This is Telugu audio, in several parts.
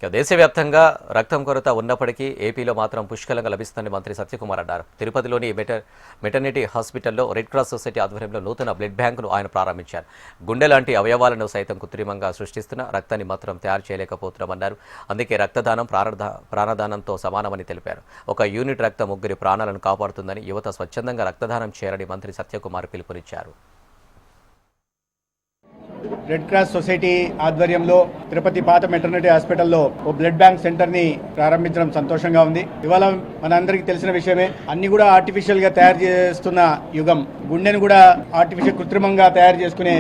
దేశవ్యాప్తంగా రక్తం కొరత ఉన్నప్పటికీ ఏపీలో మాత్రం పుష్కలంగా లభిస్తుందని మంత్రి సత్యకుమార్ అన్నారు. తిరుపతిలోని మెటర్నిటీ హాస్పిటల్లో రెడ్ క్రాస్ సొసైటీ ఆధ్వర్యంలో నూతన బ్లడ్ బ్యాంకును ఆయన ప్రారంభించారు. గుండె లాంటి అవయవాలను సైతం కృత్రిమంగా సృష్టిస్తున్న రక్తాన్ని మాత్రం తయారు చేయలేకపోతున్నామన్నారు. అందుకే రక్తదానం ప్రాణదానంతో సమానమని తెలిపారు. ఒక యూనిట్ రక్తం 3 ప్రాణాలను కాపాడుతుందని యువత స్వచ్ఛందంగా రక్తదానం చేయాలని మంత్రి సత్యకుమార్ పిలుపునిచ్చారు. రెడ్ క్రాస్ సొసైటీ ఆధ్వర్యంలో తిరుపతి పాత మెటర్నిటీ హాస్పిటల్లో ఓ బ్లడ్ బ్యాంక్ సెంటర్ని ప్రారంభించడం సంతోషంగా ఉంది. ఇవాళ మనందరికీ తెలిసిన విషయమే, అన్ని కూడా ఆర్టిఫిషియల్గా తయారు చేస్తున్న యుగం. గుండెను కూడా కృత్రిమంగా తయారు చేసుకునే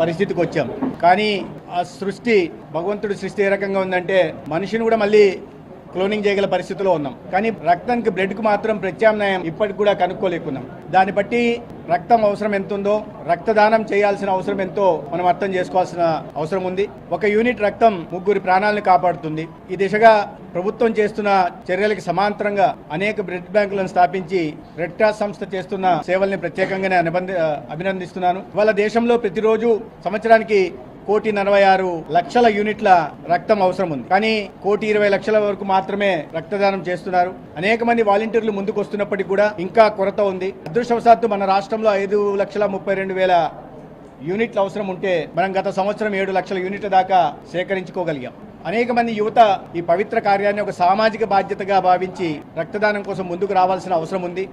పరిస్థితికి వచ్చాం. కానీ ఆ భగవంతుడి సృష్టి ఏ రకంగా ఉందంటే మనిషిని కూడా మళ్ళీ క్లోనింగ్ చేయగల పరిస్థితిలో ఉన్నాం. కానీ రక్తానికి బ్లడ్కు మాత్రం ప్రత్యామ్నాయం ఇప్పటికి కూడా కనుక్కోలేకున్నాం. దాన్ని బట్టి రక్తం అవసరం ఎంత ఉందో, రక్తదానం చేయాల్సిన అవసరం ఎంతో మనం అర్థం చేసుకోవాల్సిన అవసరం ఉంది. ఒక యూనిట్ రక్తం 3 ప్రాణాలను కాపాడుతుంది. ఈ దిశగా ప్రభుత్వం చేస్తున్న చర్యలకు సమాంతరంగా అనేక బ్లడ్ బ్యాంకులను స్థాపించి రెడ్ క్రాస్ సంస్థ చేస్తున్న సేవల్ని ప్రత్యేకంగానే అభినందిస్తున్నాను. ఇవాళ దేశంలో ప్రతిరోజు సంవత్సరానికి 1,46,00,000 యూనిట్ల రక్తం అవసరం ఉంది. కానీ 1,20,00,000 వరకు మాత్రమే రక్తదానం చేస్తున్నారు. అనేక మంది వాలంటీర్లు ముందుకు వస్తున్నప్పటికీ కూడా ఇంకా కొరత ఉంది. అదృష్టవశాత్తు మన రాష్ట్రంలో 5,32,000 యూనిట్ల అవసరం ఉంటే మనం గత సంవత్సరం 7 లక్షల యూనిట్ల దాకా సేకరించుకోగలిగాం. అనేక మంది యువత ఈ పవిత్ర కార్యాన్ని ఒక సామాజిక బాధ్యతగా భావించి రక్తదానం కోసం ముందుకు రావాల్సిన అవసరం ఉంది.